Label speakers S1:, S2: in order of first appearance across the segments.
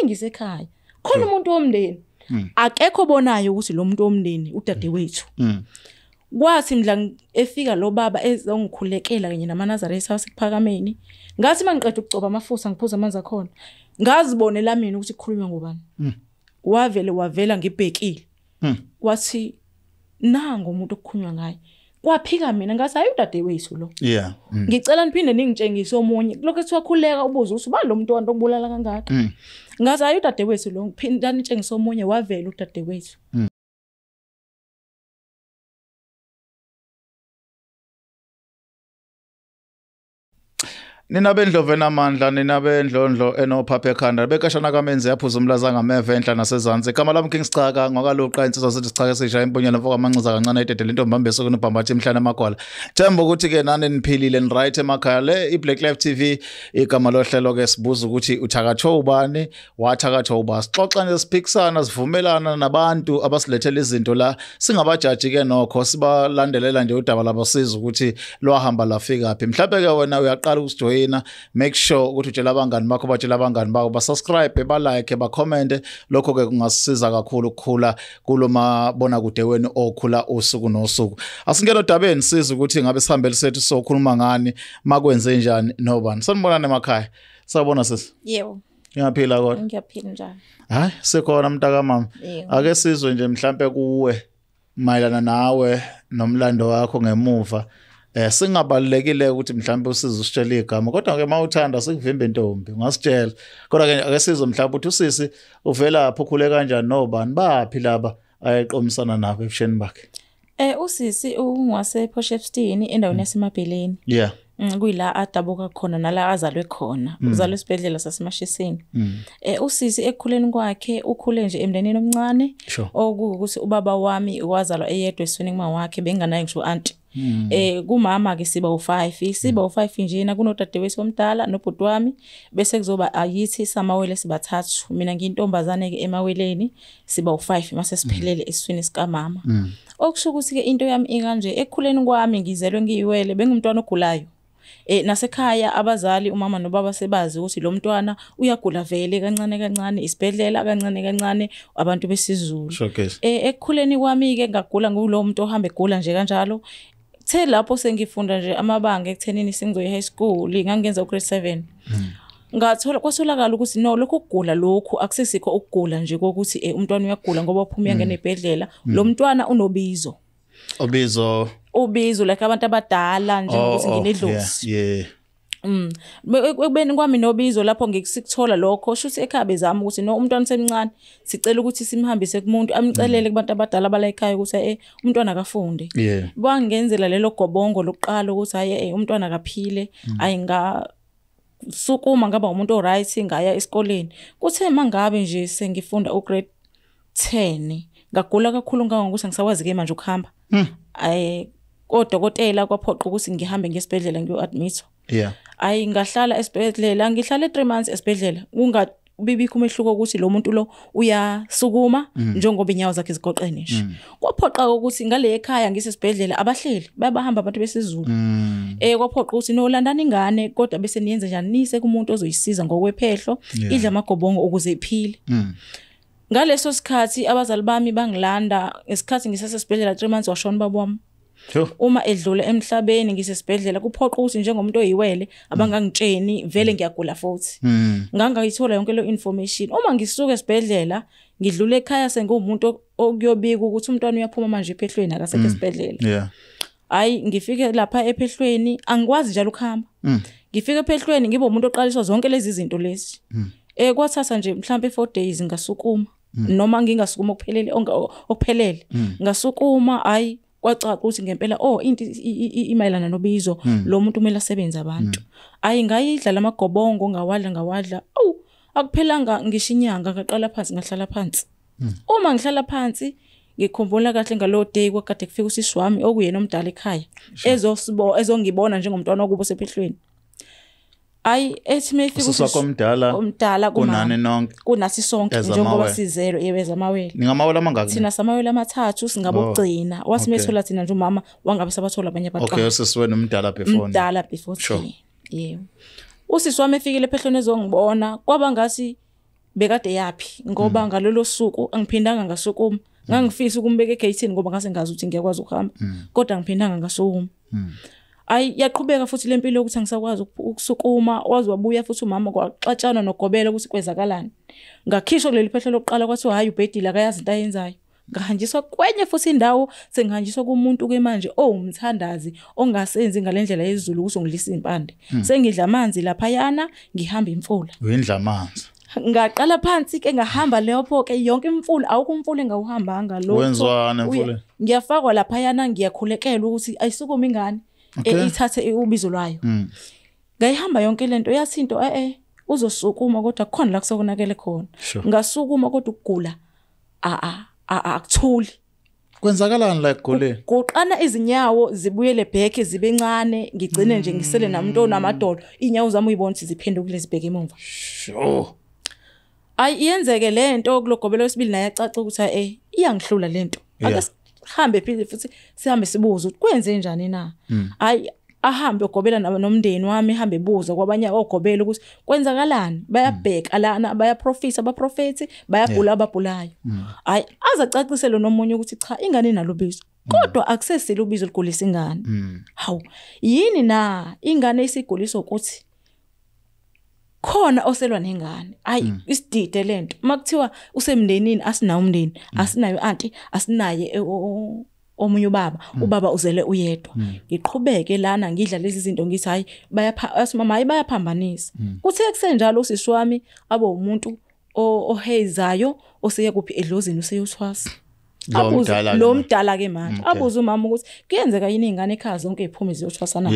S1: ngisekhaya khona umuntu womndeni akekho bonayo ukuthi lo muntu womndeni udadewethu kwathi mdla efika lo baba ezongikhulekela kanye namanazareth wasekuphakameni ngathi mangiqeda ukucoba amafusa ngiphuza amanzi akhona ngazibonela mina ukuthi kukhulunywa ngobani wavela ngibhekile wathi nango umuntu okukhulunywa ngaye kwaphika mina ngathi hayi udadewethu lo ngicela niphinde ningitshengise omunye lokho ethiwa khuleka ubuza ukuthi ba lo muntu wanto okubulala kangaka ngathi hayi udadewethu lo ngiphinda nitshengise omunye wavela udadewethu
S2: Nina bendlovu enamandla, nina bendlondlo enophapha ekhanda, bekashana kamenzi yaphuza umlaza ngameva enhla nasezantsi. Igama lami King Sichaka, ngokaloqa insizwa sethi Sichaka esisha imponyana mfoka amanxiza kancane idedele intombambe sokunibhambatha emhlane emagwala. Themba ukuthi ke nani niphilile ni right emakhaya le iBlaqlife TV igama lohlelo ke sibuza ukuthi uthakathwa ubani, wathakathwa uba. Sixoxa nje siphikisana sivumelana nabantu abasilethela izinto la singabajaji ke nokho sibalandelela nje udaba labasiza ukuthi lwahamba lafika phi. Mhlawumbe ke wena uyaqala ukusijoyina make sure ukuthi utshela abangani bakho batshela abangani bakho ba subscribe ba like ba comment lokho ke kungasisiza kakhulu ukukhula kuloma bona kude wenu okhula usuku nosuku asingelo dabeni siza ukuthi ngabe sihambele sethu sokhuluma ngani makwenze njani nobani sanibonana emakhaya sabona sisi
S1: yebo
S2: ngiyaphila kodwa
S1: ngiyaphila njani
S2: hayi sekhona mntaka mama ake sizwe nje mhlambe kuwe mayelana nawe nomlando wakho ngemuva singabalekile ukuthi mhlambe usize usitshela igama kodwa ke mawuthanda sikuvimba intombi ungasitshela kodwa ke ake sizwe mhlambe uthi usisi uvela lapho ukhule kanjani nobani baphi laba ayeqomisana nabo ebusheni bakhe
S1: usisi ungwase Potchefstroom endaweni yaseMabheleni kuyila adabuka khona nala azalwe khona uzalwe esibhedlela saseMashisini usisi ekukhuleni kwakhe ukhule nje emndenini omncane okuthi ubaba wami wazalwa eyedwa esweni kuma wakhe benganayo ngisho auntie kumama ke siba u5 njena kunodadewethu omdala nobhuti wami bese kuzoba ayithi samawele sibathathu mina ngiyintombazane ke emaweleni siba u5 mase siphelele esweni sika mama okusho ukuthi ke into yami ikanje ekukhuleni kwami ngizelwe ngiyiwele bengumntwana ogulayo nasekhaya abazali umama nobaba sebazi ukuthi lo mntwana uyagula vele kancane isibhedlela kancane abantu besizulu ekukhuleni kwami ke ngagula ngulo muntu ohamba egula nje kanjalo the lapho sengifunda nje amabanga ekuthenini singizoya high school ngangenza ugrade 7 ngathola kwasolakala ukuthi no lokho ukugula lokhu akusesikho ukugula nje kokuthi umntwana uyagula ngoba uphuma uyangena ebhedlela lo mntwana unobizo ubizo like abantu abadala nje ukuthi nginedlozi ekubeni kwami nobizo lapho ngisikuthola lokho shuthi ekhabe zami ukuthi no umntwana semncane sicela ukuthi simhambise kumuntu amcelele kubantu abadala abala ekhaya ukuthi umntwana akafunde bangenzela lelo gobongo lokuqala ukuthi hayi umntwana akaphile ayinga sukuma ngaba umuntu oright ngaya esikoleni kuthe mangabe nje sengifunda ugrade 10 ngagula kakhulu ngokuthi ngisakwazi ke manje ukuhamba odokotela kwaphoqa ukuthi ngihambe ngesibhedlela ngiyo-admit ngahlala esibhedlela ngihlala 3 months esibhedlela kungabibikho umehluko ukuthi lo muntu lo uyasukuma njengoba inyawo zakhe zigoqene nje kwaphoqa ukuthi ngale ekhaya ngisesibhedlela abahleli bayabahamba abantu besizulu kwaphoqa ukuthi nolandana ingane kodwa bese niyenze njani nise kumuntu ozoyisiza ngokwephehlo idla amagobongo ukuze iphile ngaleso sikhathi abazali bami bangilanda ngesikhathi ngisesibhedlela 3 months washona baba wami uma edlule emhlabeni ngisesibhedlela kuphoqa ukuthi njengomuntu oyiwele abangangitsheni vele ngiyagula futhi ngangayithola yonke le information uma ngisuka esibhedlela ngidlule ekhaya sengumuntu okuyobika ukuthi umntwana uyaphuma manje ephehlweni akasekho esibhedlela hayi ngifike lapha ephehlweni angikwazi njalo ukuhamba ngifike ephehlweni ngibe umuntu oqaliswa zonke lezi zinto lezi kwathatha nje mhlambe 4 days ngasukuma noma ngingasukuma okuphelele ngasukuma hayi kwacaca ukuthi ngempela into imayelana nobizo lo muntu kumele asebenze abantu ngayidla lamagobongo ngawadla akuphelanga ngisho inyanga ngaqala phansi ngahlala phansi uma ngihlala phansi ngikhumbula kahle ngalo day kwakade kufika usisi wami okuyena omdala ekhaya ezongibona njengomntwana okubo sephehlweni ethi mefika
S2: usisi
S1: omdala
S2: kunani nonke
S1: kunasi sonke njengoba sizelo yebeza amawele
S2: ningamawele amangaki
S1: thina samawele amathathu singabogcina wasimethola thina nje umama wangabe sabathola abanye abaqala
S2: usisi wena umdala before
S1: yebo usisi wami efikile ephehlweni ezongibona kwaba ngathi bekade yapi ngoba ngalolo suku angiphindanga ngasukuma ngangifisa ukumbeka egate ngoba ngase ngazi ukuthi ngiyakwazi ukuhamba kodwa ngiphindanga ngasukuma yaqhubeka futhi lempilo ukuthi angisakwazi ukusukuma wazi wabuya futhi umama kwaxatshana nogobela ukuthi kwezakalani ngakhishwa kuleli phehlo lokuqala kwathi hayi ubhedile akayazi into ayenzayo ngahanjiswa kwenye futhi indawo sengihanjiswa kumuntu ke manje umthandazi ongasenzi ngalendlela yezulu ukuthi ngilisa impande sengidla amanzi lapha yana ngihamba imfula
S2: uyindla amanzi
S1: ngaqala phansi ke ngahamba leyo ke yonke imfula awukho umfula engawuhambanga lo
S2: wenzwana imfula
S1: ngiyafakwa lapha yana ngiyakhulekela ukuthi ayisukuma ingane ithathe ubizo lwayo ngayihamba yonke lento yasinto uzosukuma kodwa khona la kusokonakele khona ngasukuma kodwa ukugula akuthuli
S2: kwenzakalani la egoleni
S1: kuqana izinyawo zibuyele back zibencane ngigcine nje ngisele namuntu onamadolo inyawo zami uyibona ukuthi ziphenduka lezibheke emumva
S2: sure
S1: ayiyenzeke lento kulogobelo wesibili naye acaca ukuthi iyangihlula lento ake sihambe phile futhi sihambe sibuza ukuthi kwenze njani na ahambe ogobela nomndeni wami hambe buza kwabanye ogobela ukuthi kwenzakalani bayabheka lana bayaprofisa abaprofeti bayabhula ababhulayo azacacisele nomunye ukuthi cha ingane nalo bizo kodwa akusesile ubizo ligulisa ingane hawu yini na ingane isigulisa ukuthi khona oselwa nengane isidide lento makuthiwa usemndenini asinawo umndeni asinayo auntie asinaye omunye ubaba uzele uyedwa ngiqhubeke lana ngidla lezi zinto ngithi hayi mama bayaphambanisa kuthe kusenjalo usisi wami abo umuntu ohezayo oseye kuphi edlozini useyothwasa lo mdala ke manje abuza umama ukuthi kuyenzeka yini ingane ekhaya zonke iphuma ziyothwasana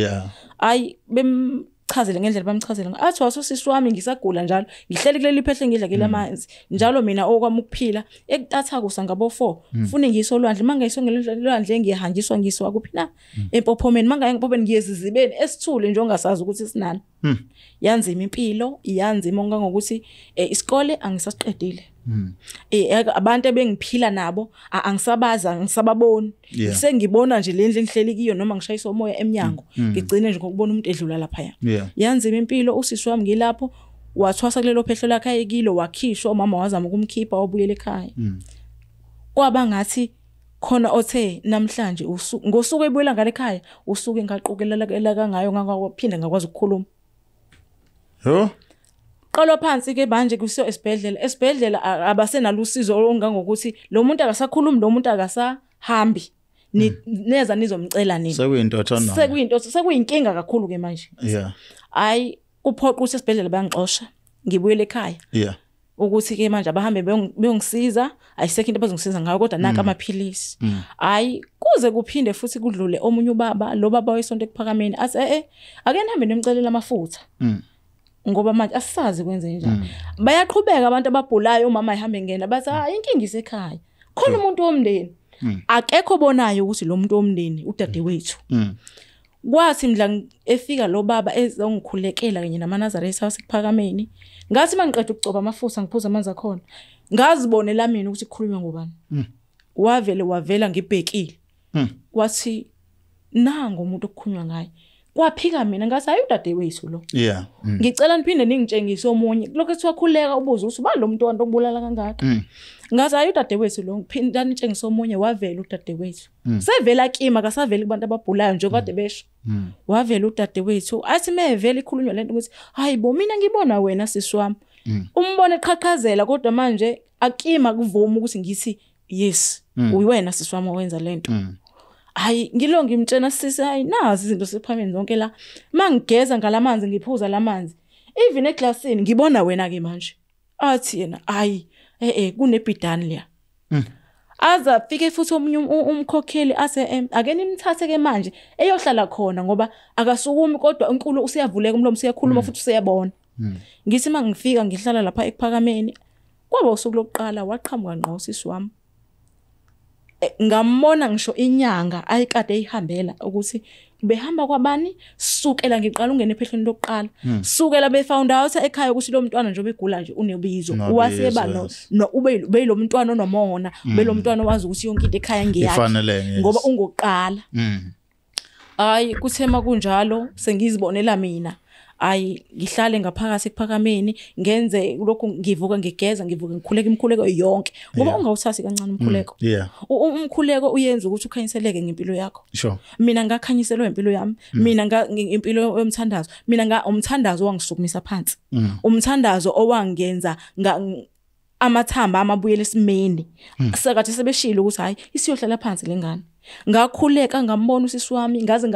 S1: chazele ngendlela bamchazela athi wasosisi wami ngisagula njalo ngihleli kuleli phehle ngidla kele amanzi njalo mina okwami ukuphila ekutatha kusa ngabo 4 fune ngiyisolwandle mangayisongelolwandle ngiyahanjiswa ngiswa kuphi na empophomeni mangayengpopheni ngiyezizibeni esithule nje ongasazi ukuthi sinani yanzima impilo iyanzima ongangokuthi isikole angisasiqedile abantu ebengiphila nabo angisabaza ngisababoni sengibona nje lendle ngihleli kiyo noma ngishayisa umoya eminyango ngigcine nje ngokubona umuntu edlula lapha yanzima impilo usisi wami ngilapho wathwasa kulelo phehlo lakhe ayekilo wakhishwa umama wazama ukumkhipha wabuyela ekhaya kwaba ngathi khona othe namhlanje ngosuku ebuyela ngale ekhaya usuke ngaqokelela kangayo ngakwaphinde ngakwazi ukukhuluma qalo phansi ke manje kusiyo esibhedlela abasenalo usizo ongangokuthi lo muntu akasakhulumi lo muntu akasahambi neza nizomcela nini sekuyinkinga kakhulu ke manje uphoqa ukuthi esibhedlela bayangixosha ngibuyele ekhaya ukuthi ke manje abahambe beyongisiza ayisekho into abazongisiza ngayo kodwa naka amaphilisi kuze kuphinde futhi kudlule omunye ubaba lo baba wesonto ekuphakameni athi ake nihambe nimcelela amafutha ngoba manje asisazi kwenze njani bayaqhubeka abantu ababhulayo umama ehambe ngena bathi inkinga isekhaya khona umuntu womndeni akekho bonayo ukuthi lo muntu womndeni udadewethu kwathi mdla efika lo baba ezongikhulekela kanye namanazareth house ekuphakameni ngathi mangiqeda ukucoba amafutha ngiphuza amanzi akhona ngazibonela mina ukuthi kukhulunywa ngobani wavela ngibhekile wathi nango umuntu okukhulunywa ngaye kwaphika mina ngathi hayi udadewethu lo ngicela niphinde ningitshengise omunye lokho ethiwa khuleka ubuza ukuthi ba lo muntu wanto okubulala kangaka ngathi hayi udadewethu lo ngiphinda nitshengise omunye wavela udadewethu sevela kima kasaveli kubantu ababhulayo nje kade besho wavela udadewethu athi mevela ikhulunywa lento ukuthi hayi bo mina ngibona wena sisi wami umbone eqhaqhazela kodwa manje akima kuvuma ukuthi ngithi yes uyiwena sisi wami owenza lento hayi ngilo ngimtshena sisi hayi nazi izinto sephameni zonke la mangigeza ngalamanzi ngiphuza lamanzi even eclassini ngibona wena ke manje athi yena hayi kunebhidani leya aza fike futhi omunye umkhokheli ase ake nimthathe ke manje eyohlala khona ngoba akasukumi kodwa uNkulunkulu usiyavuleka umlomo usiyakhuluma futhi usiyabona ngithi mangifika ngihlala lapha ekuphakameni kwaba usuku lokuqala waqhamuka ngqo sisi wami ngambona ngisho inyanga ayikade eyihambela ukuthi behamba kwabani sukela ngiqala ungene ephehlweni lokuqala sukela befound out ekhaya ukuthi lo mntwana nje obegula nje unebizo waseba no ube lo mntwana onomona ube lo mntwana wazi ukuthi yonke into ekhaya ngiyakhe ngoba ungoqala hayi kuthema kunjalo sengizibonela mina ayi ngihlale ngaphakathi ekuphakameni ngenze lokhu ngivuka ngigeza ngivuka ngikhuleka imkhuleko yonke ngoba ungawuthathi kancane umkhuleko umkhuleko uyenza ukuthi ukhanyiseleke ngempilo yakho mina ngakhanyiselwa impilo yami mina impilo yomthandazo mina umthandazo wangisukumisa phansi umthandazo owangenza amathamba amabuyela esimeni sakathi sebeshilo ukuthi hayi isiyohlala phansi lengane ngakhuleka ngambona usisi wami ngaze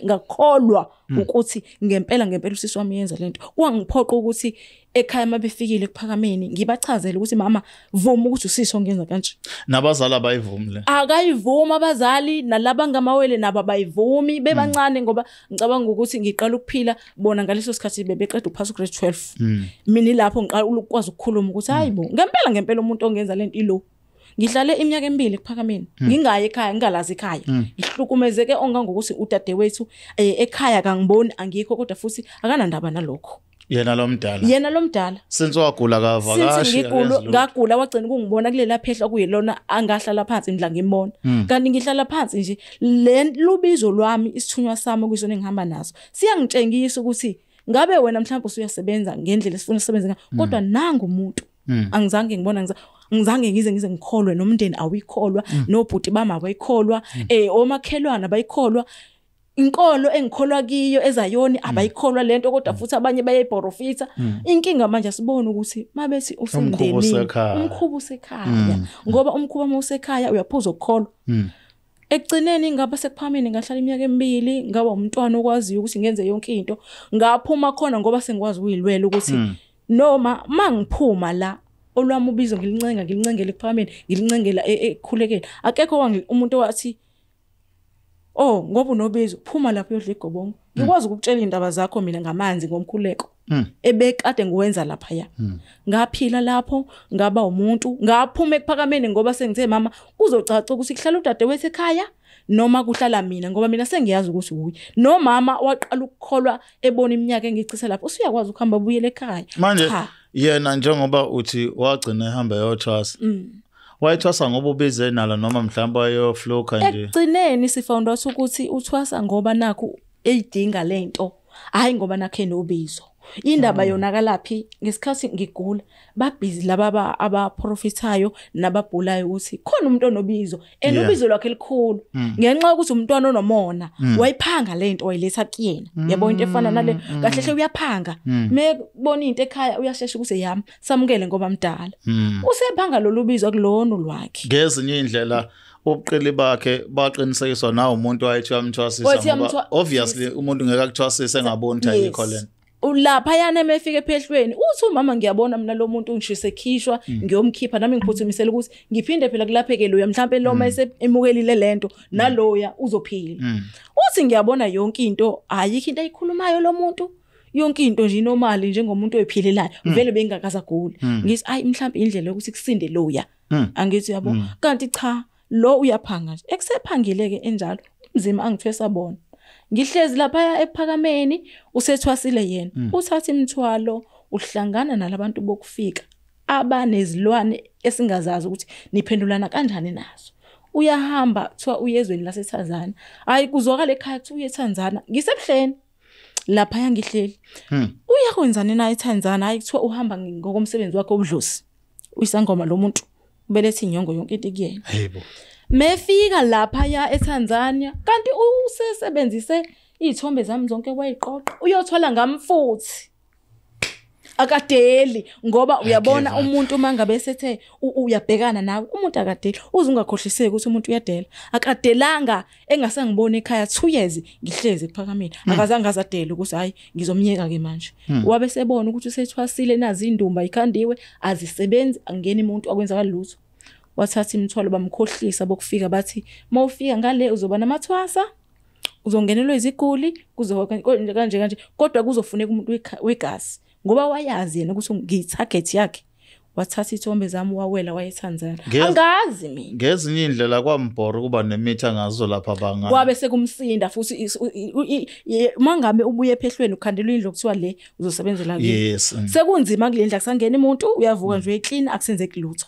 S1: ngakholwa ukuthi ngempela usisi wami yenza lento wangiphoqa ukuthi ekhaya mabefikile ekuphakameni ngibachazela ukuthi mama vuma ukuthi usisi ongenza kanje
S2: nabazali abayivumile
S1: akayivuma abazali nalaba ngamawele nabo bayivumi bebancane ngoba ngicabanga ukuthi ngiqala ukuphila bona ngaleso sikhathi bebeqeda ukuphasa grade 12 mina lapho ngiqala ukwazi ukukhuluma ukuthi hayibo ngempela umuntu ongenza lento ilo ngihlale iminyaka emibili ekuphakameni ngingaye ekhaya ngingalazi ekhaya ngihlukumezeke ongangokuthi udadewethu ekhaya kangiboni angikho kodwa futhi akanandaba nalokho
S2: yena lo mdala since wagula kavakashi
S1: ngagula wagcina kungibona kulela phehla kuyilona angahlala phansi ngidla ngimbona kanti ngihlala phansi nje lubizo lwami isithunywa sami kuyisona engihamba naso siyangitshengisa ukuthi ngabe wena mhlawumbe usuyasebenza ngendlela esifuna usebenza kodwa nanga umuntu angizange ngibona ngizange ngize ngikholwe nomndeni awuyikholwa nobhuti bami abayikholwa omakhelwana abayikholwa inkolo engikholwa kiyo ezayoni abayikholwa lento kodwa futhi abanye bayeborofita inkinga manje sibona ukuthi mabethi usendeni umkhubo usekhaya ngoba umkhubo mawusekhaya uyaphuza ukukholwa ekugcineni ngaba sekuphameni ngahlala iminyaka emibili ngaba umntwana okwaziyo ukuthi ngenze yonke into ngaphuma khona ngoba sengikwazi ukuyilwela ukuthi noma mangiphuma la olwami ubizo ngilincengela ekuphakameni ngilincengela ekukhulekela akekho umuntu wathi ngoba unobizo phuma lapho uyodla igobongo ngikwazi ukutshela indaba zakho mina ngamanzi ngomkhuleko ebekade ngiwenza lapha ya ngaphila lapho ngaba umuntu ngaphuma ekuphakameni ngoba sengithe mama kuzocaca ukuthi kuhlala udadewethu ekhaya noma kuhlala mina ngoba mina sengiyazi ukuthi uyi no mama waqala ukukholwa ebona iminyaka engichitha lapho usuyakwazi ukuhamba ubuyele ekhaya
S2: manje yena njengoba uthi wagcina ehamba yothwasa wayethwasa ngoba ubize nalo noma mhlawumbe ayofluka nje
S1: egcineni sifound ukuthi uthwasa ngoba nakho eyidinga lento hayi ngoba nakhe nobizo indaba yona kalaphi ngesikhathi ngigula babhizi laba abaprofitayo nababhulayo ukuthi khona umuntu onobizo enobizo lakhe elikhulu ngenxa ukuthi umntwana onomona wayiphanga lento wayiletha kuyena yabo into efana nale kahle uyaphanga mebona into ekhaya uyashesha ukuthi yami samukele ngoba mdala usephanga lolubizo kulona lwakhe
S2: ngezinye indlela ubuqili bakhe baqinisekiswa nawo umuntu wayethi uyamthwasisa ngoba obviously umuntu ngeke akuthwasise engaboni ukuthi ayikho lento
S1: lapha yana emefika ephehlweni uthi umama ngiyabona mina lo muntu ngishise khishwa ngiyomkhipha nami ngiphuthumisela ukuthi ngiphinde phela kulaphekele uya mhlambe loma esemukelile lento naloya uzophila uthi ngiyabona yonke into ayikho into ayikhulumayo lo muntu yonke into nje normal njengomuntu oyiphilelayo vele bengakazaguli ngithi ayi mhlambe indlela yokuthi kusinde loya angithi yabo kanti cha lo uyaphanga nje ekusephangileke enjalo umzima angithwesabona ngihlezi lapha ephakameni usethwasile yena uthatha imithwalo uhlangana nalabantu bokufika abanezilwane esingazazi ukuthi niphendulana kanjani nazo uyahamba kuthiwa uyezweni laseTanzania hayi kuzwakala ekhaya kuthi uye eTanzania ngisebuhleni lapha yangihleli uyakwenzani na eTanzania hayi kuthiwa uhamba ngokomsebenzi wakhe obudlosi uyisangoma lo muntu ubelethe inyongo yonke into kuyena
S2: yebo
S1: mefika lapha ya eTanzania kanti usesebenzise izithombe zami zonke wayiqoqa uyothola ngamfuthi akadeli ngoba uyabona umuntu mangabe sethe uyabhekana nawe umuntu akadeli uzungakhohliseki ukuthi umuntu uyadela akadelanga engasangibona ekhaya 2 years ngihlezi ephakameni akazange azadela ukuthi hayi ngizomnyeka ke manje wabe sebona ukuthi usethwasile nazi indumba ikhandiwe azisebenzi angeni umuntu akwenzakala lutho wathatha imithwalo bamkhohlisa bokufika bathi mawufika ngale uzoba namathwasa uzongenelwa iziguli kanje kodwa kuzofuneka umuntu wegazi ngoba wayazi yena ukuthi ngitarget yakhe wathatha ithombe zami wawela wayeTanzania angazi mina
S2: ngezinye indlela kwambhora kuba nemithi angazo lapha banga
S1: kwabe sekumsinda futhi mangabe ubuye ephehlweni ukhandelwa indlu kuthiwa le uzosebenzela
S2: kini
S1: sekunzima kule ndla kusangena umuntu uyavuka nje uyeclean akusenzeki lutho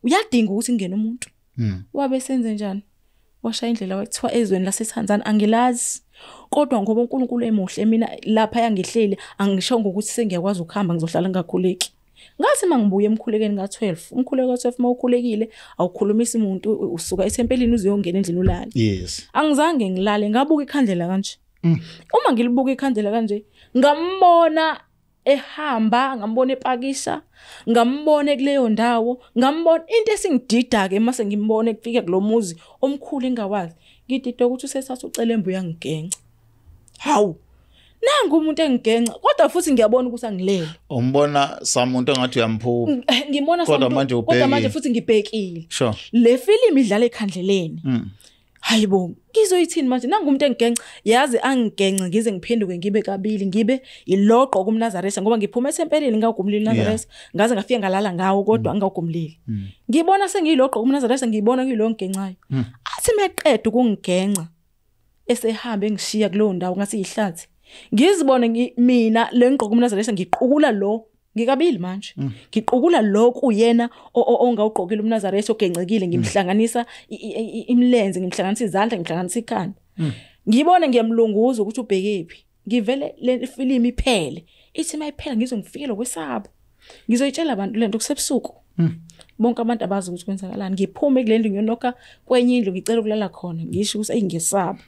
S1: uyadinga ukuthi ngene umuntu wabe senze njani washaya indlela wakuthiwa ezweni laseTanzania angilazi kodwa ngoba uNkulunkulu emuhle mina lapha yangihleli angisho ngokuthi sengiyakwazi ukuhamba ngizohlala ngakhuleki. Ngase mangibuye emkhulekeni ka12 umkhuleko ka12 mawukhulekile awukhulumisa umuntu usuka esempelini uziyongena endlini ulala.
S2: Yes.
S1: Angizange ngilale ngabuka ikhandlela kanje. Uma ngilibuka ikhandlela kanje ngambona ehamba ngambona epakisha ngambona kuleyo ndawo ngambona into esingidida ke mase ngimbone kufika kulomuzi omkhulu engawazi ngidida ukuthi usesathu ucelembu yangigenca. Hawu nangu umuntu engigenca kodwa futhi ngiyabona ukuthi angilele.
S2: Umbona samuntu engathi uyamphupha.
S1: Ngibona
S2: samuntu
S1: kodwa manje futhi ngibhekile.
S2: Sure.
S1: Le film idlala ekhandleleni. Hayibo ngizoyithini manje nangu umuntu engigenca yazi angigenca ngize ngiphenduke ngibe kabili ngibe iloqo kumNazareth ngoba ngiphuma esempeleni ngawugumlili Nazareth ngaze ngafika ngalala ngawo kodwa angawugumlili. Ngibona sengiyiloqo kumNazareth ngibona kuyilo ngigencayo. Athi meqeda ukungigenca esehamba engishiya kulowo ndawo ngasi ihlathi. Ngizibone mina lenqoko kumNazareth ngiqukula lo ngikabili manje. Ngiqukula lo kuyena ongawugqokile umNazareth ogencekile ngimhlanganisa imlenze ngimhlanganisa izandla ngimhlanganisa ikhanda. Ngibone ngiyamlunguza ukuthi ubhekephi. Ngivele le film iphele. Ithi mayiphela ngizongifikela kwesabo. Ngizoyitshela abantu lento kusebusuku. Bonke abantu abazi ukuthi kwenzakalani. Ngiphume kule ndlu ngiyonokha kwenye indlu ngicela ukulala khona. Ngisho ukuthi ayingesaba.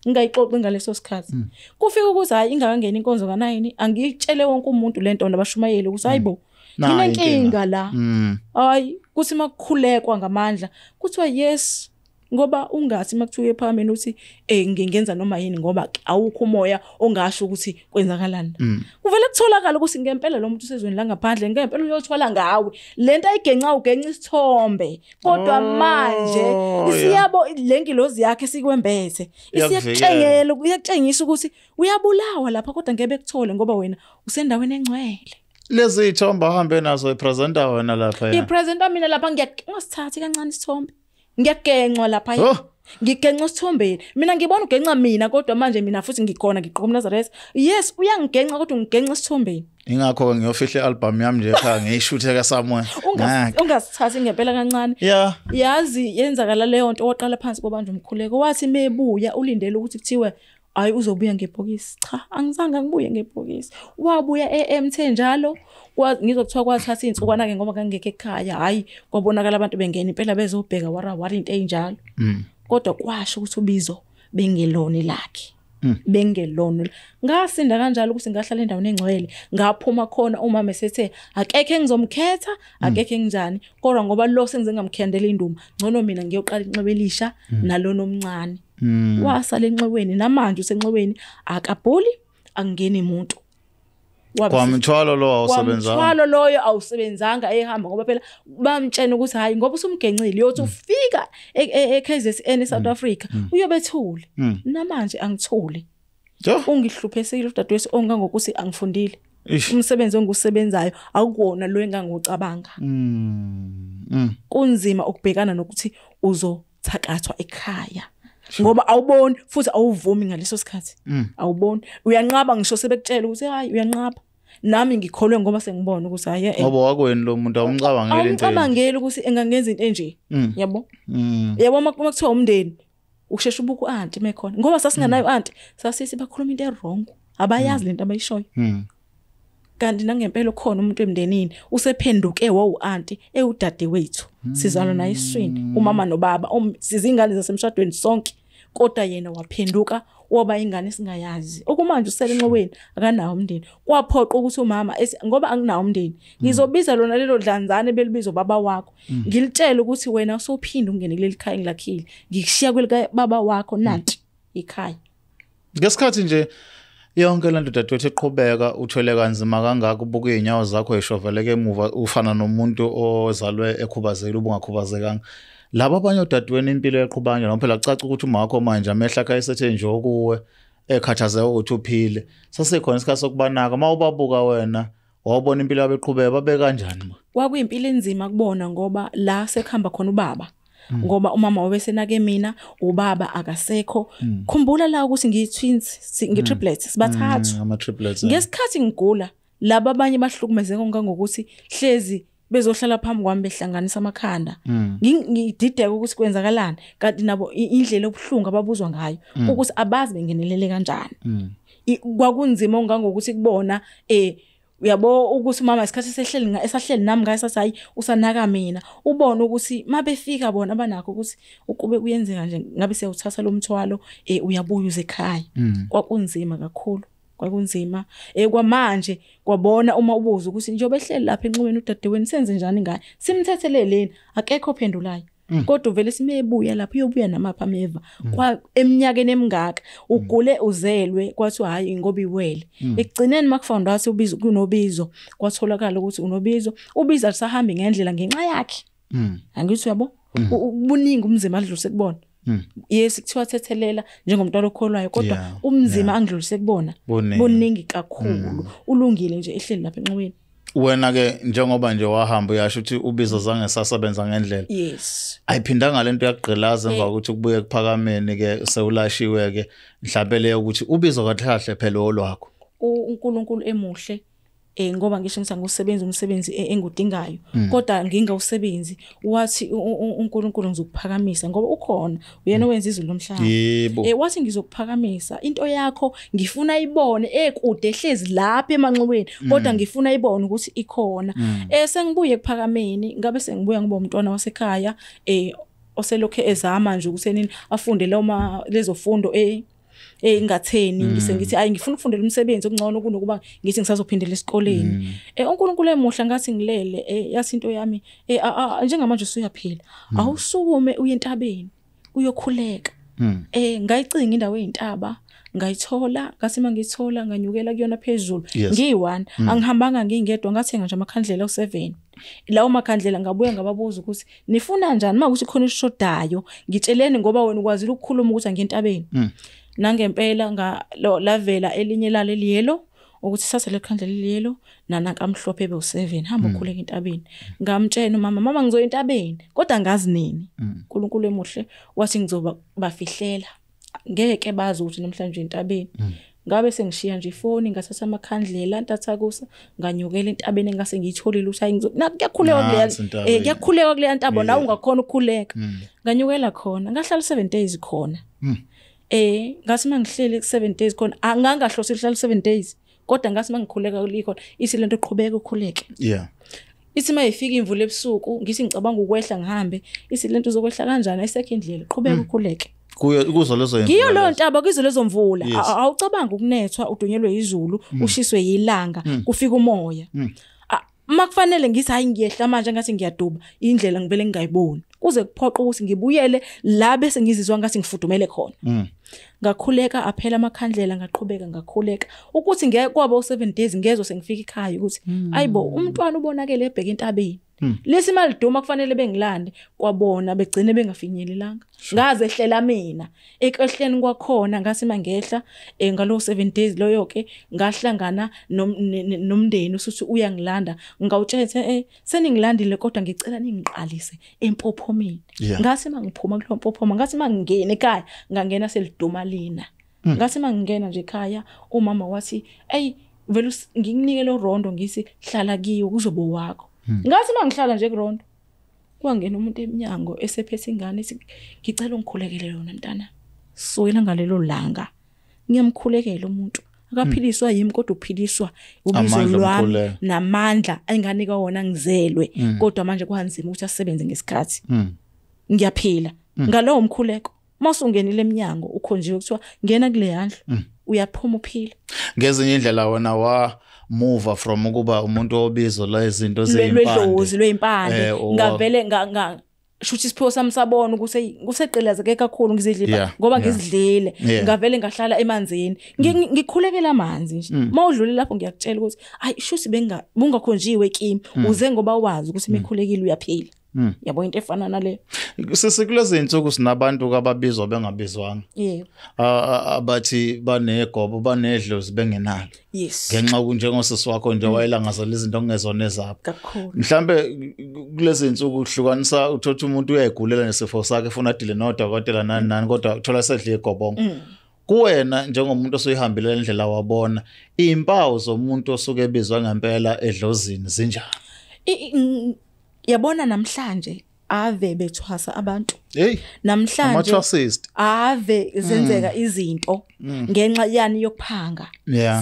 S1: Ngayixoxa ngaleso sikhathi. Kufika ukuthi hayi ingakangena inkonzo ka9 angitshele wonke umuntu lento nabashumayeli ukuthi hayibo nginenkinga la. Hayi kuthi makukhulekwa ngamandla kuthiwa yes ngoba ungathi makuthiwe phambili uthi ngingenza noma yini ngoba awukho umoya ongasho ukuthi kwenzakalani. Kuvele kutholakala ukuthi ngempela lo muntu usezweni la ngaphandle ngempela uyothwala ngawe lento ayigenca ugenca isithombe kodwa manje isiyabo lengilozi yakhe sikwembethe isiyakutshengela uyakutshengisa ukuthi uyabulawa lapha kodwa ngeke kuthole ngoba wena usendaweni engcwele.
S2: Lezi ithombe ahambe nazo ipresenta wena lapha ya.
S1: Ipresenta mina lapha ngiyakusithatha kancane isithombe. Ngiyagenca lapha yini. Ngigenca isithombeni. Mina ngibona ugenca mina kodwa manje mina futhi ngikhona ngiqoqa uNazareth. Yes uyangigenca kodwa ngigenca isithombeni.
S2: Ingakho ngiyofihla album yami nje ekhaya ngiyishuthe ka somewhere.
S1: Ungasithathi ngempela kancane. Yazi yenzakala leyo nto waqala phansi kobanje umkhuleko wathi mebuya ulindele ukuthi kuthiwe hayi uzobuya ngebhokisi. Cha angizange ngibuye ngebhokisi. Wabuya eMT njalo ngizokuthiwa kwathatha insukwana ke ngoba ngangeke ekhaya hayi kwabonakala abantu bengena impela bezobheka wara into enjalo. Kodwa kwasho ukuthi uBizo bengeloni lakhe. Bengeloni. Ngasinda kanjalo ukuthi ngahlala endaweni engcwele ngaphuma khona umama esethe akekho engizomkhetha akekho njani kodwa ngoba lo sengize ngamkhendela induma ngcono mina ngiyoqala inxebe elisha nalo nomncane. Wasala enxebeni namanje usenxebeni akabhuli angeni umuntu.
S2: Kwamthwalo lo awusebenzanga.
S1: Kwamthwalo loyo awusebenzanga ehamba ngoba phela bamtshena ukuthi hayi ngoba usumgencile yothi ufika eKZN eSouth Africa uyobethule. Namanje angithuli. Ungihluphesile udadewethu ongangokuthi angifundile. Umsebenzi ongusebenzayo akukona lo engangocabanga. Kunzima ukubhekana nokuthi uzothakathwa ekhaya. Ngoba awuboni futhi awuvumi ngaleso sikhathi. Awuboni uyanqaba ngisho sebekutshela ukuthi hayi uyanqaba. Nami ngikholwe ngoba sengibona ukuthi hayi
S2: ngoba wakweni lo muntu awumcabangeli into.
S1: Awucabangeli ukuthi engangenza into enje. Yabo? Yabo makuthiwa umndeni ukushesha ubuku auntie mekhona. Ngoba sasinganayo auntie sasithi bakhuluma into errong. Abayazi lento abayishoyo. Kanti nangempela khona umuntu emndenini usephenduke auntie udadewethu. Sizalwa naye iswini umama nobaba sizingane zasemshadweni sonke kodwa yena waphenduka waba ingane singayazi. Okumanje usele enqoweni akanawo umndeni. Kwaphoqa ukuthi umama ngoba anginawo umndeni ngizobiza lona lelo dlanzane belibizo baba wakho. Ngilitshela ukuthi wena usophinda ungene kuleli khaya ngilakhile. Ngikushiya kwelika baba wakho nanti ikhaya.
S2: Ngesikhathi nje yonke lento dadewethu eqhubeka uthwele kanzima kangaka ubuka inyawo zakho eshoveleke emuva ufana nomuntu ozalwe ekhubazekile ubungakhubazekanga. Laba abanye odadewenu impilo eqhubanga noma phela caca ukuthi uma wakho manje amehla akhe esethe nje okuwe ekhathazeka ukuthi uphile. Sasekhona isikhathi sokubanaka mawubabuka wena wawubona impilo yabo eqhubeka babe kanjani ma?
S1: Kwakuyimpilo enzima kubona ngoba la sekhamba khona ubaba. Ngoba umama wabesenake mina ubaba akasekho. Khumbula la ukuthi ngiyi-twins ngi-triplets sibathathu.
S2: Ama-triplets.
S1: Ngesikhathi ngigula laba abanye bahlukumezeka ngokuthi hlezi bezohlala phambi kwami behlanganisa amakhanda ngidideka ukuthi kwenzakalani kanti nabo indlela obuhlungu ababuzwa ngayo ukuthi abazi bengenelele kanjani kwakunzima ongangokuthi kubona uyabo ukuthi mama isikhathi esahleli nami ngaye sathi hayi usanaka mina ubone ukuthi mabefika bona abanakho ukuthi ukube kuyenzeka nje ngabe siyawuthatha lo mthwalo uyabuya uze ekhaya kwakunzima kakhulu kwakunzima kwamanje kwabona uma ubuza ukuthi njengoba ehleli lapha enxumeni udadewenu senze njani ngaye simthetheleleni akekho ophendulayo kodwa vele simebuya lapha uyobuya namapha ameva kwa eminyakeni emingaka ugule uzelwe kwathi hayi ngoba iwele ekugcineni makufunda wathi ubizo kunobizo kwatholakala ukuthi unobizo ubiza lisahamba ngendlela ngenxa yakhe angithi uyabo ubuningi umzima adlulise kubona yes kuthiwa thethelela njengomntwana okholwayo kodwa umzima angidlulise kubona buningi kakhulu ulungile nje ehleli lapha enxuweni
S2: wena ke njengoba nje wahamba uyasho ukuthi ubizo zange sasebenza ngendlela
S1: yes
S2: ayiphindanga lento yaqgqilaza emva ukuthi kubuye kuphakameni ke sewulashiwe ke mhlawumbe leyo ukuthi ubizo kahle phela olwakho
S1: uNkulunkulu emuhle ngoba ngisho ngisangusebenza umsebenzi engudingayo kodwa ngingawusebenzi wathi uNkulunkulu ngizokuphakamisa ngoba ukhona uyena owenza izulu lomhlaba wathi ngizokuphakamisa into yakho ngifuna ibone ekude ehlezi lapha emanxuweni kodwa ngifuna ibone ukuthi ikhona sengibuye kuphakameni ngabe sengibuya ngibe umntwana wasekhaya oselokho ezama nje ukuthi nini afunde lezo fundo ingatheni ngisengithi hayi ngifuna ukufundela umsebenzi okungcono kunokuba ngithi ngisazophindela esikoleni uNkulunkulu emuhle ngathi ngilele yathi into yami njengamanje usuyaphila awusukume uye entabeni uyokhuleka ngayicinga indawo eyintaba ngayithola ngathi mangithola nganyukela kuyona phezulu ngiyi1 angihambanga ngingedwa ngathenga nje amakhandlela u7 lawo makhandlela ngabuya ngababuza ukuthi nifuna njani makuthi khona ishodayo ngitsheleni ngoba wena ukwazile ukukhuluma ukuthi angentabeni nangempela lavela elinye lale liyelo ukuthi sasa lekhandlela liyelo nanaka amhlophe be7 hamba ukhuleka entabeni ngamtshela mama ngizoya entabeni kodwa ngazi nini uNkulunkulu emuhle wathi ngizoba bafihlela ngeke bazi ukuthi namhlanje entabeni ngabe sengishiya nje ifoni ngathatha amakhandlela ntathakusa nganyukela entabeni engase ngiyitholile ukuthi hayi kuyakhuleka kuleya ntabo nawe ungakhona ukukhuleka nganyukela khona ngahlala 7 days khona ngathi mangihlele 7 days khona angangahlosi hlala 7 days kodwa ngathi mangikhuleka kulikhona isilento eqhubeka ukukhuleka ithi mayifika imvula ebusuku ngithi ngicabanga ukwehla ngihambe isilento zokwehla kanjani ayisekho indlela qhubeka ukukhuleka
S2: kuzo lezo
S1: ngiyo lo ntaba kuzo lezo mvula awucabanga ukunethwa udunyelwe izulu ushiswe yilanga kufika umoya makufanele ngithi hayi ngiyehla manje ngathi ngiyaduba indlela ngivele ngingayiboni kuze kuphoqa ukuthi ngibuyele la bese ngizizwa ngathi ngifudumele khona ngakhuleka aphela amakhandlela ngaqhubeka ngakhuleka ukuthi ngeke kwaba u7 days ngezwe sengifika ekhaya ukuthi ayibo umntwana ubonakele ebheke entabeni lesi mali duma kufanele bengilande kwabona begcine bengafinyelelanga ngaze ehlela mina ekwehleni kwakhona ngase mangehla ngalo 7 days loyo ke ngahlangana nomndeni usuthi uyangilanda ngawutshela seningilandile kodwa ngicela ningiqalise empophomeni ngase mangiphuma kulo mpophoma ngase mangingena ekhaya ngangena seliduma lina ngase mangingena nje ekhaya umama wathi vele nginginike lo rondo ngisi hlala kiyo kuzobo wakho ngathi mangihlala nje kurondo kwangena umuntu eminyango esephethe ingane ngicela ungikhulekele yona mntana soyela ngalelo langa ngiyamkhulekela umuntu akaphiliswa yimi kodwa uphiliswa ubizo lwami namandla enganika wona ngizelwe kodwa manje kwanzima ukuthi asebenze ngesikhathi ngiyaphila ngalowo mkhuleko masungenile eminyango ukhonjiwe kuthiwa ngena kule yandlu uyaphuma uphila
S2: ngezinye indlela wena move from ukuba umuntu obizo la izinto
S1: lwezimpande ngavele shuthi sipho samsabona kuseqelazeke kakhulu ngizidlipa ngoba ngizidlile ngavele ngahlala emanzini ngikhulekela amanzi nje mawudlule lapho ngiyakutshela ukuthi hayi shuthi bungakhonjiwe kimi uze ngoba wazi ukuthi mekhulekile uyaphila yabo into efana nale
S2: sikulezi insuku sinabantu ababizwa bengabizwanga abathi banegobo banedlozi bengenalo ngenxa kunjengosisi wakho nje wayelangazela izinto ongezona ezapho
S1: kakhulu
S2: mhlambe kulezi insuku uhlukanisa uthatha umuntu uyayigulela nesifo sakhe ufuna adile nodokotela nani kodwa uthola sedle igobongo kuwena njengomuntu osuyihambile indlela wabona impawu zomuntu osuke ebizwa ngempela edlozini zinjani
S1: Yabona namhlanje ave bethwasa abantu.
S2: Hey,
S1: namhlanje ave zenzeka izinto ngenxa yani yokuphanga.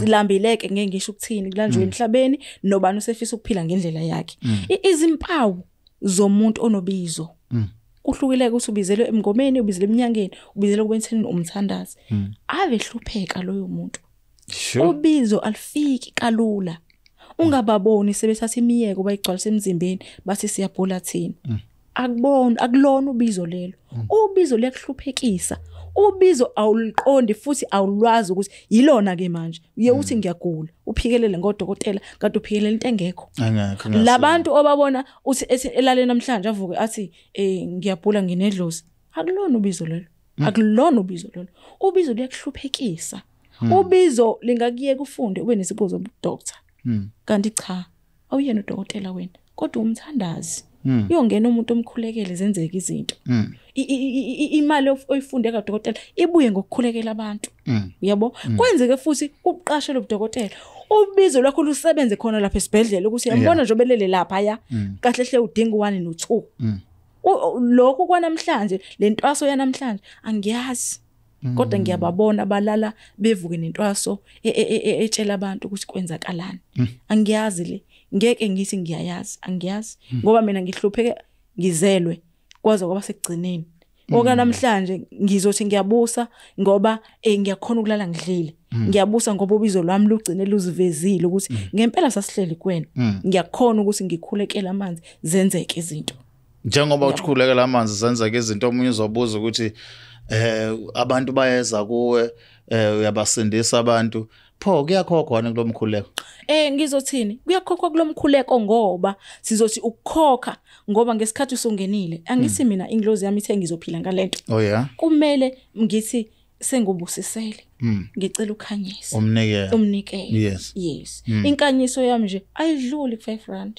S1: Silambileke ngeke ngisho ukuthini kulanjwe emhlabeni nobani usefisa ukuphila ngendlela yakhe. Izimpawu zomuntu onobizo. Kuhlukile ukuthi ubizelwe emngomeni, ubizelwe eminyangeni, ubizelwe kubenthenini umthandazi. Ave hlupheka loyo muntu. Ubizo alifiki kalula. Ungababoni sebethatha imiyeko bayigcwalisa emzimbeni bathi siyabhola thina. Akulona ubizo lelo. Ubizo liyakuhluphekisa. Ubizo awuliqondi futhi awulwazi ukuthi yilona ke manje. Uye uthi ngiyagula, uphikelele ngodokotela, kanti uphikelele into engekho. Labantu obabona uthi elale namhlanje avuke athi ngiyabhula nginedlozi. Akulona ubizo lelo. Akulona ubizo lelo. Ubizo liyakuhluphekisa. Ubizo lingakuyeka ufunde ube nesibuzo zobudokotela. Kanti cha, awuyena udokotela wena, kodwa umthandazi. Yongena umuntu omkhulekele zenzeke izinto. Imali oyifunde kadokotela ibuye ngokukhulekela abantu. Uyabo? Kwenzeke futhi uqashele udokotela. Ubizo lakho lusebenze khona lapha esibhedlela ukuthi yambona nje obelele lapha ya. Kahle hle udinga 1 no 2. Lokho kwanamhlanje lentwaso yanamhlanje angiyazi. Kodwa ngiyababona abalala bevuke nentwaso etshela abantu ukuthi kwenzakalani. Angiyazi le. Ngeke ngithi ngiyayazi, angiyazi ngoba mina ngihlupheke ngizelwe kwaze kwaba sekugcineni. Oka namhlanje ngizothi ngiyabusa ngoba ngiyakhona ukulala ngidlile. Ngiyabusa ngoba ubizo lwami lugcine luzivezile ukuthi ngempela sasihleli kwena. Ngiyakhona ukuthi ngikhulekela amanzi zenzeke izinto.
S2: Njengoba ukhulekela amanzi zenzeke izinto omunye uzobuza ukuthi abantu bayeza kuwe uyabasindisa abantu. Pho kuyakhokhwa na kulomkhuleko?
S1: Ngizothini kuyakhokhwa kulomkhuleko ngoba sizothi ukukhokha ngoba ngesikhathi usungenile angithi mina inglozi yami ithe ngizophila ngalento.
S2: Oh yeah.
S1: Kumele ngithi sengubusisele. Ngicela ukhanyise. Umnikele. Yes. Inkanyiso yami nje ayidluli ku5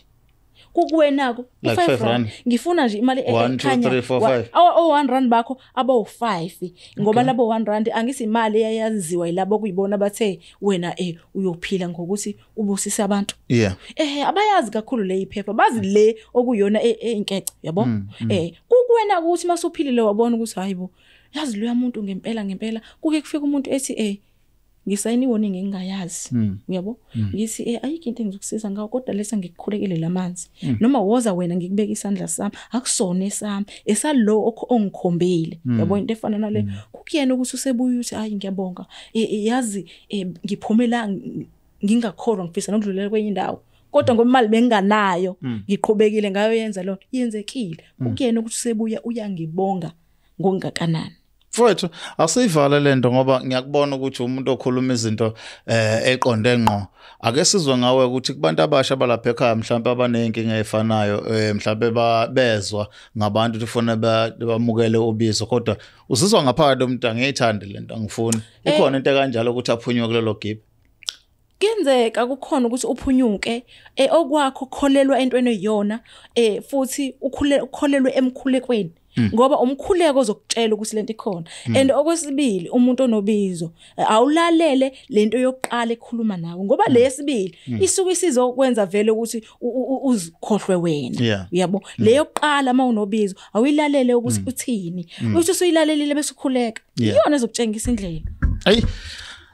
S1: kukuwenako u5 ngifuna nje imali ekhanya
S2: 1 2 3 4 5
S1: 1 rand bakho abo5 ngoba labo 1 rand angisi imali eyaziwa yilabo kuyibona bathe wena uyophila ngokuthi ubusise abantu. Abayazi kakhulu le iphepha bazi le okuyona enkece yabo. Kukuwena ukuthi masuphilile wabona ukuthi hayibo yazi lo muntu ngempela kuke kufika umuntu ethi ngisayini warning engingayazi uyabo ngithi ayikho into engizokusiza ngawo kodwa lesa ngikukhulekele lamanzi noma woza wena ngikubeka isandla sami akusona esami esalo ongikhombile yabo into efana nale kukuyena ukuthi usebuya uthi hayi ngiyabonga yazi ngiphumela ngingakholwa ngifisa nokudlulela kwenye indawo kodwa ngoba imali benganayo ngiqhubekile ngayo yenza lo yenzekile kukuyena ukuthi usebuya uyangibonga ngokungakanani.
S2: Mfowethu asiyivala lento ngoba ngiyakubona ukuthi umuntu okhuluma izinto eqonde ngqo. Ake sizwe ngawe ukuthi kubantu abasha balapha ekhaya mhlawumbe abanenkinga efanayo mhlawumbe bezwa ngabantu ufuna bamukele ubizo kodwa uzizwa ngaphakathi umuntu angiyithandi lento angifuni. Ikhona into kanjalo ukuthi aphunywe kulelo gibe.
S1: Kenzeka kukhona ukuthi uphunyuke okwakho kholelwa entweni eyona futhi ukholelwe emkhulekweni. Ngoba umkhuleko ozokutshela ukuthi lento ikhona and okwesibili umuntu onobizo awulalele lento yokuqala ekhuluma nawe ngoba lesibili isuke isizokwenza vele ukuthi uzikhohlwe wena yabo leyo yokuqala mawunobizo awuyilalele ukuthi uthini uthi usuyilalelile bese ukhuleka iyona ezokutshengisa indlela.
S2: Hayi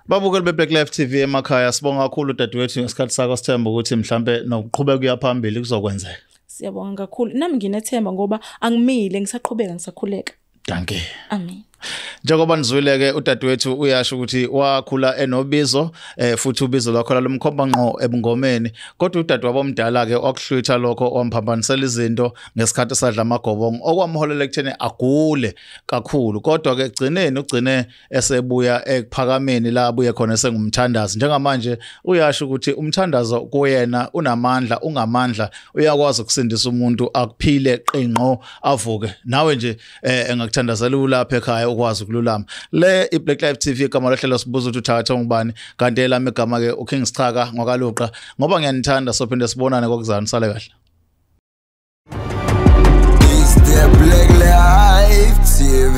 S2: babukeli beBlaqlife TV emakhaya sibonga kakhulu dadewethu ngesikhathi sakho sithemba ukuthi mhlambe nokuqhubeka kuyaphambili kuzokwenzeka.
S1: Siyabonga kakhulu nami nginethemba ngoba angimile ngisaqhubeka ngisakhuleka.
S2: Danke.
S1: Amen.
S2: Njengoba nizwileke udadewethu uyasho ukuthi wakhula enobizo futhi ubizo lwakho lomkhomba ngqo ebungomeni kodwa udade wabomdala ke okuhlwitha lokho wamphambanisela izinto ngesikhathi sadla amagobongo okwamholela ekutheni agule kakhulu kodwa ke ugcine esebuya ekuphakameni la abuye khona sengumthandazi njengamanje uyasho ukuthi umthandazo kuyena unamandla ungamandla uyakwazi ukusindisa umuntu akuphile qingqo avuke nawe nje engakuthandazela ulapha ekhaya ukwazi ukululama le iBlaqlife TV igama lahlelo sibuza ukuthi uthakatha ubani kanti elami igama ke uKing Sichaka ngokaluqa ngoba ngiyanithanda sophinde sibonane kokuzana sale kahle.
S3: Is the Blaqlife TV